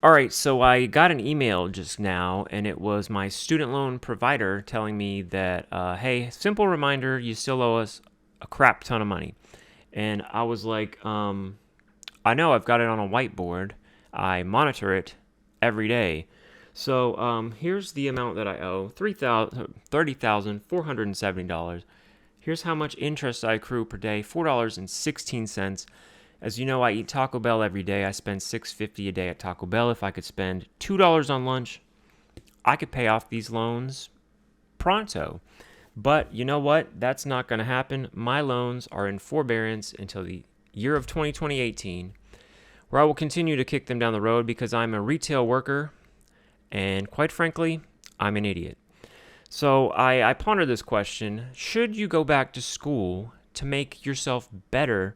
All right, so I got an email just now, and it was my student loan provider telling me that, hey, simple reminder, you still owe us a crap ton of money. And I was like, I know I've got it on a whiteboard. I monitor it every day. So here's the amount that I owe: $30,470. Here's how much interest I accrue per day: $4.16. As you know, I eat Taco Bell every day. I spend $6.50 a day at Taco Bell. If I could spend $2 on lunch, I could pay off these loans pronto. But you know what? That's not going to happen. My loans are in forbearance until the year of 2018, where I will continue to kick them down the road because I'm a retail worker, and quite frankly, I'm an idiot. So I pondered this question: should you go back to school to make yourself better,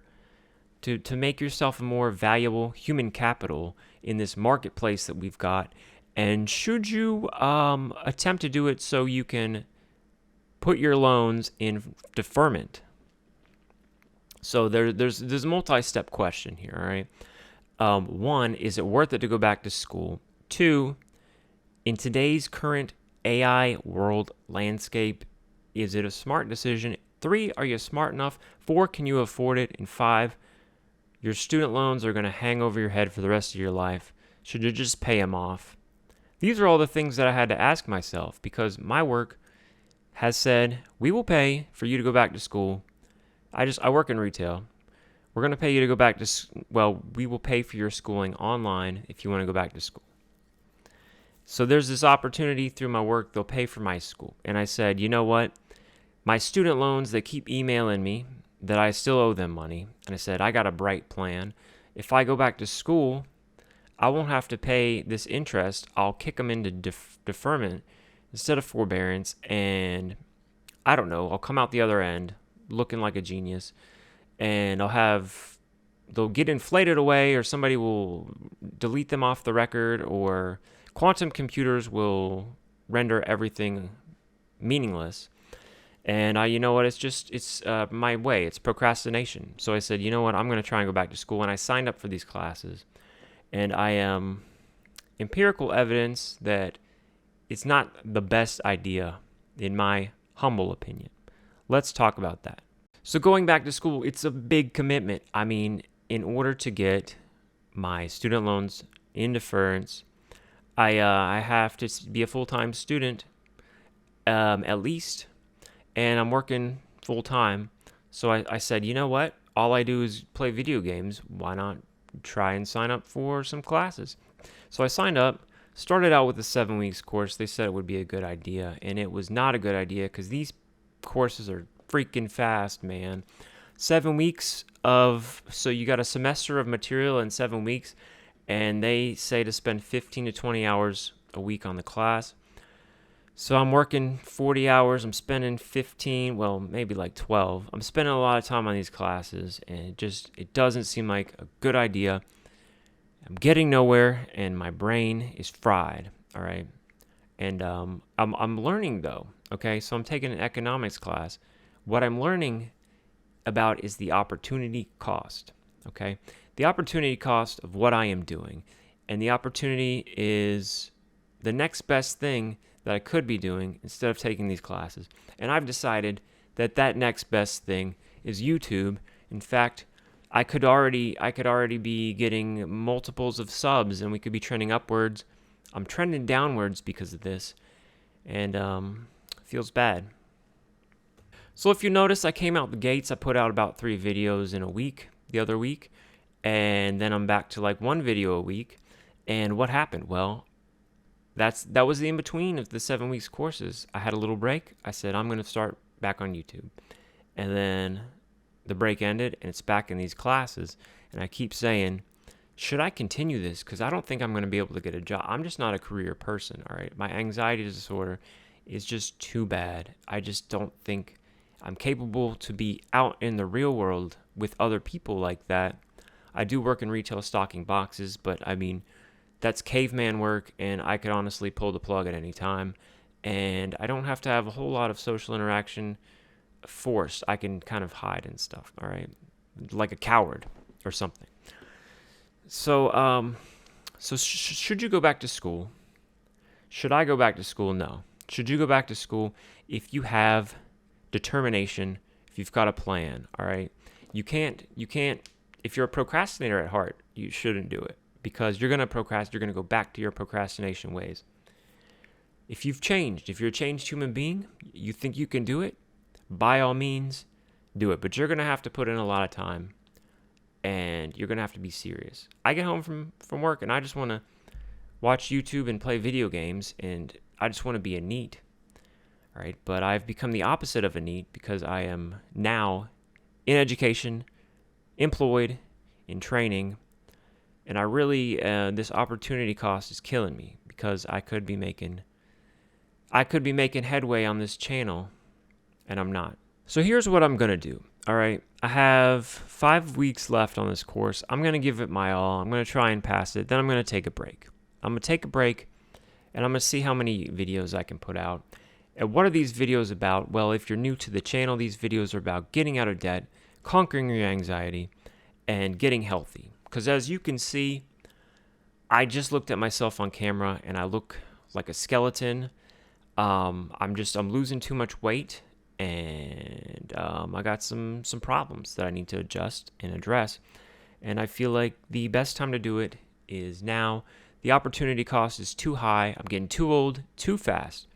to make yourself a more valuable human capital in this marketplace that we've got? And should you attempt to do it so you can put your loans in deferment? So there's a multi-step question here, all right? One, is it worth it to go back to school? Two, in today's current AI world landscape, is it a smart decision? Three, are you smart enough? Four, can you afford it? And five, your student loans are going to hang over your head for the rest of your life. Should you just pay them off? These are all the things that I had to ask myself because my work has said, we will pay for you to go back to school. I work in retail. We're going to pay you to go back to, well, we will pay for your schooling online if you want to go back to school. So there's this opportunity through my work, they'll pay for my school. And I said, you know what? My student loans, they keep emailing me that I still owe them money. And I said, I got a bright plan. If I go back to school, I won't have to pay this interest. I'll kick them into deferment instead of forbearance. And I don't know, I'll come out the other end looking like a genius. And they'll get inflated away, or somebody will delete them off the record, or quantum computers will render everything meaningless. And you know what? It's my way. It's procrastination. So I said, you know what? I'm going to try and go back to school. And I signed up for these classes. And I am empirical evidence that it's not the best idea, in my humble opinion. Let's talk about that. So going back to school, it's a big commitment. I mean, in order to get my student loans in deference, I have to be a full-time student, at least, and I'm working full-time. So I said, you know what? All I do is play video games. Why not try and sign up for some classes? So I signed up, started out with a 7 weeks course. They said it would be a good idea, and it was not a good idea because these courses are freaking fast, man. 7 weeks so you got a semester of material in 7 weeks, and they say to spend 15 to 20 hours a week on the class. So I'm working 40 hours, I'm spending 15, well, maybe like 12. I'm spending a lot of time on these classes, and it doesn't seem like a good idea. I'm getting nowhere, and my brain is fried, all right? And I'm learning, though, okay? So I'm taking an economics class. What I'm learning about is the opportunity cost, okay? The opportunity cost of what I am doing. And the opportunity is the next best thing that I could be doing instead of taking these classes. And I've decided that next best thing is YouTube. In fact, I could already be getting multiples of subs, and we could be trending upwards. I'm trending downwards because of this, and feels bad. So if you notice, I came out the gates. I put out about 3 videos in a week the other week, and then I'm back to like 1 video a week. And what happened? Well, that was the in between of the 7 weeks courses. I had a little break. I said I'm going to start back on YouTube, and then the break ended, and it's back in these classes. And I keep saying, should I continue this? Because I don't think I'm going to be able to get a job. I'm just not a career person, all right? My anxiety disorder is just too bad. I just don't think I'm capable to be out in the real world with other people like that. I do work in retail stocking boxes, but I mean, that's caveman work, and I could honestly pull the plug at any time. And I don't have to have a whole lot of social interaction forced. I can kind of hide and stuff, all right? Like a coward or something. So So should you go back to school? Should I go back to school? No. Should you go back to school if you have determination, if you've got a plan, all right? You can't, if you're a procrastinator at heart, you shouldn't do it because you're going to procrastinate, you're going to go back to your procrastination ways. If you've changed, if you're a changed human being, you think you can do it, by all means, do it. But you're going to have to put in a lot of time and you're going to have to be serious. I get home from work and I just want to watch YouTube and play video games and I just want to be a NEET. All right, but I've become the opposite of a NEET because I am now in education, employed, in training, and I really, this opportunity cost is killing me because I could be making headway on this channel, and I'm not. So here's what I'm going to do, all right? I have 5 weeks left on this course. I'm going to give it my all. I'm going to try and pass it. Then I'm going to take a break. I'm going to take a break, and I'm going to see how many videos I can put out. And what are these videos about? Well, if you're new to the channel, these videos are about getting out of debt, conquering your anxiety, and getting healthy. Because as you can see, I just looked at myself on camera and I look like a skeleton. I'm losing too much weight and I got some problems that I need to adjust and address. And I feel like the best time to do it is now. The opportunity cost is too high. I'm getting too old, too fast.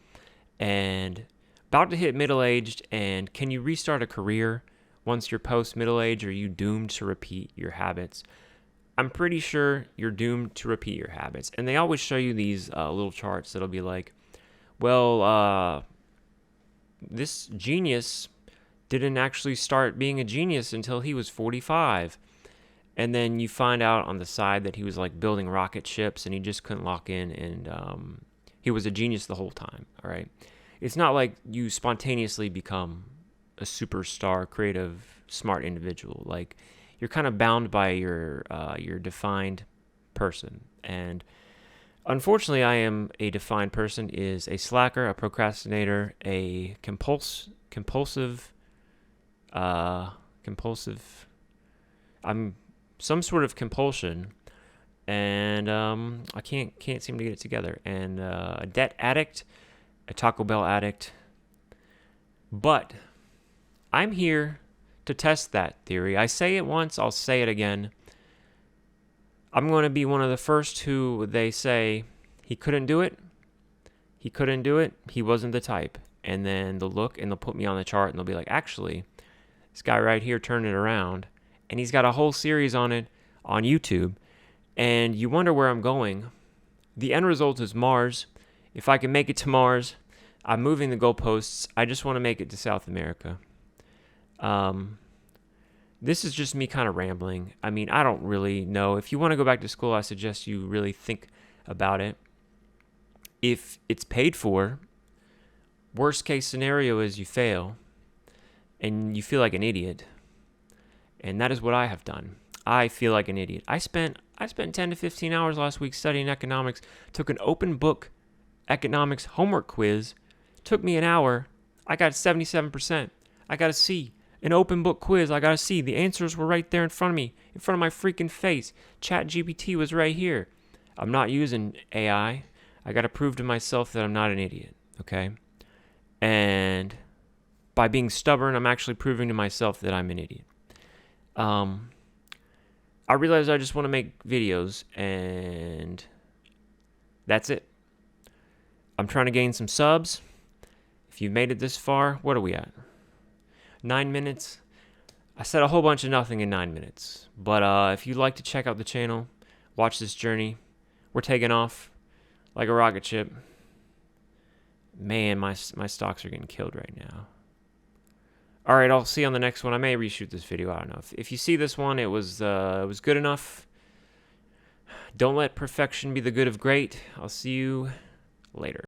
And about to hit middle-aged, and can you restart a career once you're post-middle age, or are you doomed to repeat your habits? I'm pretty sure you're doomed to repeat your habits. And they always show you these little charts that'll be like, well, this genius didn't actually start being a genius until he was 45. And then you find out on the side that he was like building rocket ships and he just couldn't lock in, and he was a genius the whole time, all right? It's not like you spontaneously become a superstar, creative, smart individual. Like, you're kind of bound by your defined person. And unfortunately, I am a defined person, is a slacker, a procrastinator, a compulsive, I'm some sort of compulsion, and I can't seem to get it together. And a debt addict, a Taco Bell addict. But I'm here to test that theory. I say it once, I'll say it again. I'm going to be one of the first who they say he couldn't do it. He couldn't do it. He wasn't the type. And then they'll look and they'll put me on the chart and they'll be like, actually, this guy right here turned it around. And he's got a whole series on it on YouTube. And you wonder where I'm going. The end result is Mars. If I can make it to Mars, I'm moving the goalposts. I just want to make it to South America. This is just me kind of rambling. I mean, I don't really know. If you want to go back to school, I suggest you really think about it. If it's paid for, worst case scenario is you fail and you feel like an idiot. And that is what I have done. I feel like an idiot. I spent 10 to 15 hours last week studying economics, took an open book economics homework quiz, took me an hour. I got 77%. I got a C. An open book quiz, I got a C. The answers were right there in front of me, in front of my freaking face. ChatGPT was right here. I'm not using AI. I got to prove to myself that I'm not an idiot, okay? And by being stubborn, I'm actually proving to myself that I'm an idiot. I realized I just want to make videos, and that's it. I'm trying to gain some subs. If you've made it this far, what are we at? 9 minutes. I said a whole bunch of nothing in 9 minutes. But if you'd like to check out the channel, watch this journey. We're taking off like a rocket ship. Man, my stocks are getting killed right now. All right, I'll see you on the next one. I may reshoot this video. I don't know. If you see this one, it was good enough. Don't let perfection be the good of great. I'll see you later.